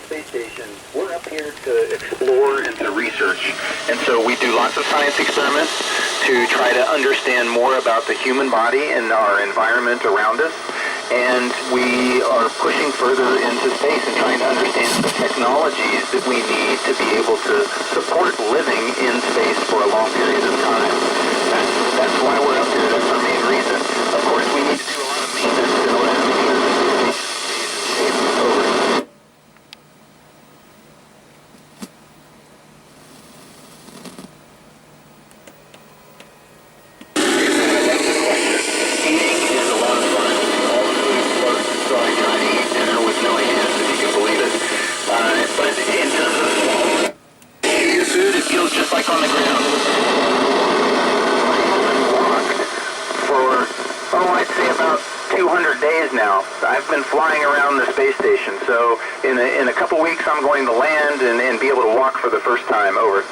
space station, we're up here to explore and to research. And so we do lots of science experiments to try to understand more about the human body and our environment around us. And we are pushing further into space and trying to understand the technologies that we need to be able to support living in space for a long period of time. That's why we're up here. That's our main reason. Of course, we need to do a lot of maintenance in order to make sure that the station stays in shape. Over. Now, I've been flying around the space station, so in a couple weeks I'm going to land and be able to walk for the first time. Over.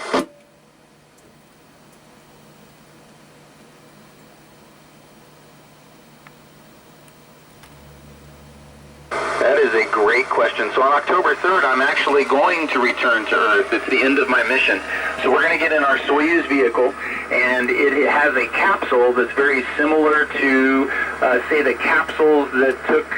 That is a great question. So on October 3rd, I'm actually going to return to Earth. It's the end of my mission. So we're going to get in our Soyuz vehicle, and it has a capsule that's very similar to, say, the capsules that took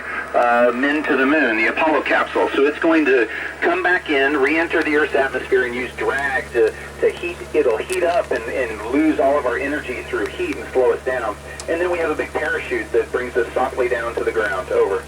men to the moon, the Apollo capsule. So it's going to come back in, re-enter the Earth's atmosphere, and use drag to heat. It'll heat up and lose all of our energy through heat and slow us down. And then we have a big parachute that brings us softly down to the ground. Over.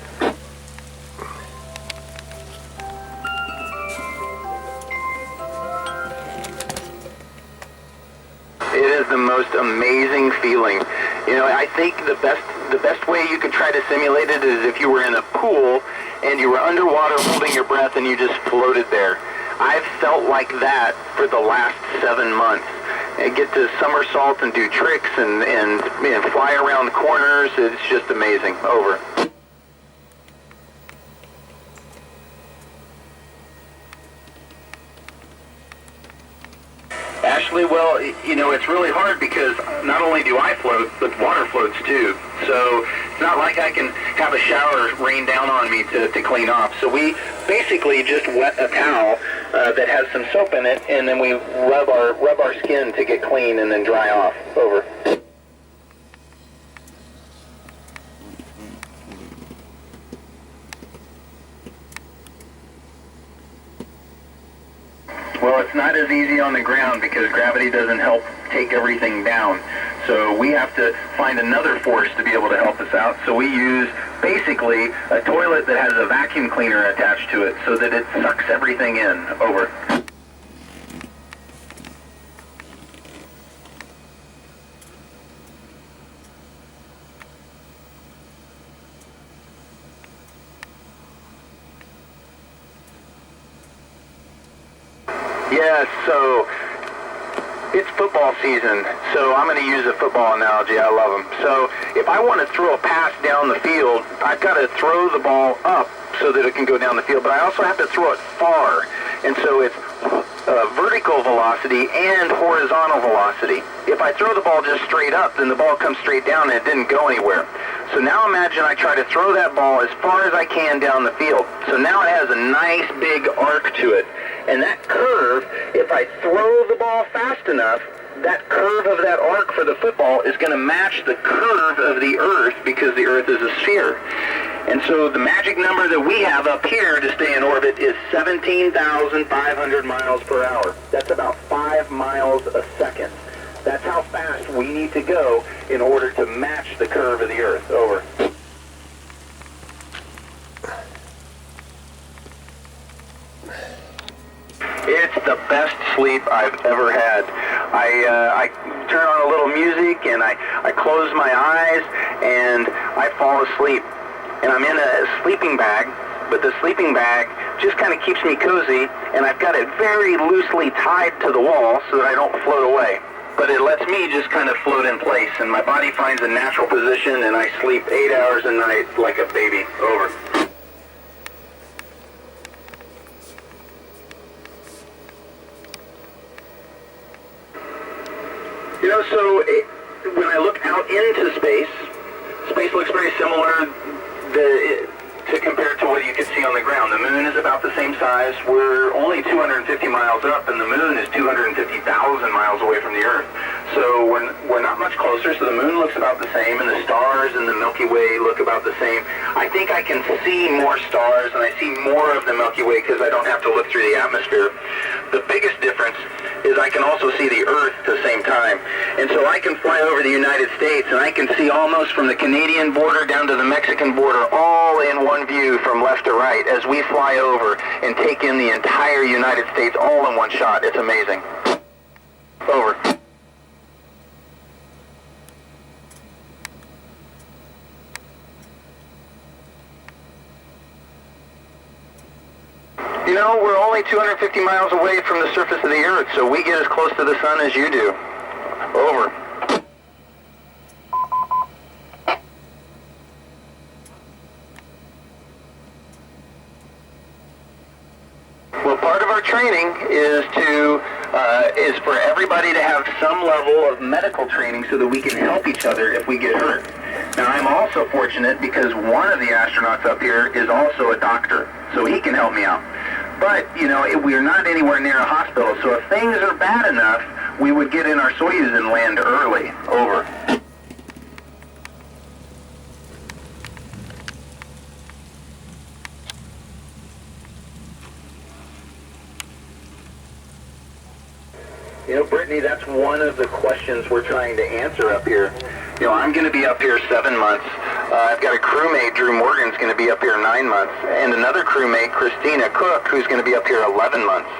It is the most amazing feeling. You know, I think the best way you could try to simulate it is if you were in a pool and you were underwater holding your breath and you just floated there. I've felt like that for the last 7 months. I get to somersault and do tricks and fly around corners. It's just amazing. Over. Ashley, well, you know, it's really hard because not only do I float, but water floats too. So it's not like I can have a shower rain down on me to clean off. So we basically just wet a towel that has some soap in it, and then we rub our skin to get clean and then dry off. Over. Well, it's not as easy on the ground because gravity doesn't help take everything down. So we have to find another force to be able to help us out. So we use basically a toilet that has a vacuum cleaner attached to it so that it sucks everything in. Over. Yes, so it's football season, so I'm going to use a football analogy. I love them. So if I want to throw a pass down the field, I've got to throw the ball up so that it can go down the field, but I also have to throw it far. And so it's vertical velocity and horizontal velocity. If I throw the ball just straight up, then the ball comes straight down and it didn't go anywhere. So now imagine I try to throw that ball as far as I can down the field. So now it has a nice big arc to it. And that curve, if I throw the ball fast enough, that curve of that arc for the football is going to match the curve of the Earth because the Earth is a sphere. And so the magic number that we have up here to stay in orbit is 17,500 miles per hour. That's about 5 miles a second. That's how fast we need to go in order to match the curve of the Earth. Over. It's the best sleep I've ever had. I turn on a little music and I close my eyes and I fall asleep. And I'm in a sleeping bag, but the sleeping bag just kind of keeps me cozy, and I've got it very loosely tied to the wall so that I don't float away. But it lets me just kind of float in place, and my body finds a natural position, and I sleep 8 hours a night like a baby. Over. You know, so when I look out into space, space looks very similar to compare to what you can see on the ground. The moon is about about the same size. We're only 250 miles up, and the moon is 250,000 miles away from the Earth. So we're not much closer, so the moon looks about the same, and the stars in the Milky Way look about the same. I think I can see more stars, and I see more of the Milky Way because I don't have to look through the atmosphere. The biggest difference is I can also see the Earth at the same time. And so I can fly over the United States, and I can see almost from the Canadian border down to the Mexican border, all in one view from left to right as we fly over and take in the entire United States all in one shot. It's amazing. Over. You know, we're only 250 miles away from the surface of the Earth, so we get as close to the sun as you do. Over. Well, part of our training is for everybody to have some level of medical training so that we can help each other if we get hurt. Now, I'm also fortunate because one of the astronauts up here is also a doctor, so he can help me out. But, you know, we're not anywhere near a hospital, so if things are bad enough, we would get in our Soyuz and land early. Over. You know, Brittany, that's one of the questions we're trying to answer up here. You know, I'm going to be up here 7 months. I've got a crewmate, Drew Morgan's going to be up here 9 months, and another crewmate, Christina Cook, who's going to be up here 11 months.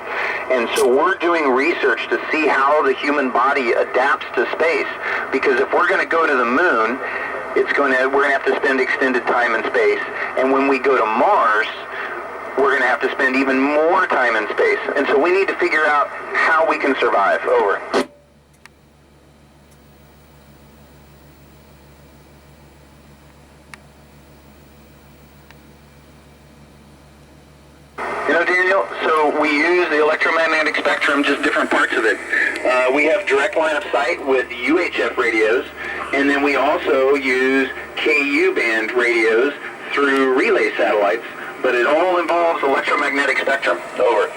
And so we're doing research to see how the human body adapts to space, because if we're going to go to the moon, we're going to have to spend extended time in space. And when we go to Mars, we're going to have to spend even more time in space. And so we need to figure out how we can survive. Over. You know, Daniel, so we use the electromagnetic spectrum, just different parts of it. We have direct line of sight with UHF radios, and then we also use KU band radios through relay satellites, but it all involves electromagnetic spectrum. Over.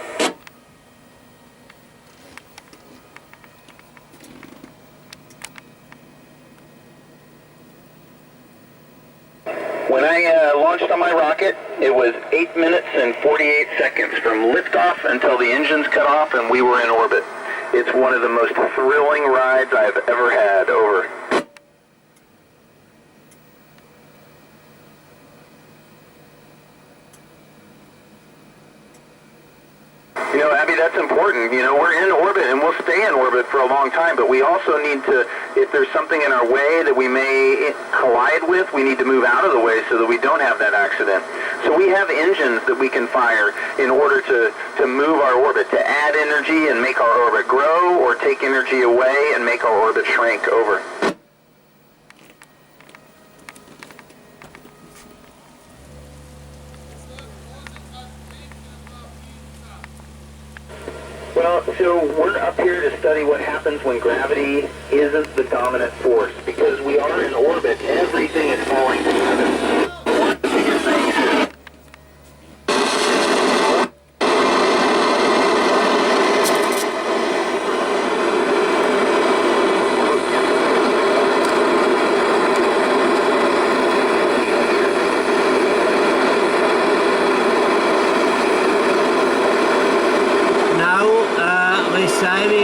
When I launched on my rocket, it was 8 minutes and 48 seconds from liftoff until the engines cut off and we were in orbit. It's one of the most thrilling rides I've ever had. Over. You know, Abby, that's important. You know, we're in orbit and we'll stay in orbit for a long time, but we also need to, if there's something in our way that we may collide with, we need to move out of the way so that we don't have that accident. So we have engines that we can fire in order to move our orbit, to add energy and make our orbit grow, or take energy away and make our orbit shrink. Over. Well, so we're up here to study what happens when gravity isn't the dominant force. Because we are in orbit, everything is falling together. One of the biggest things is Nou, we zijn weer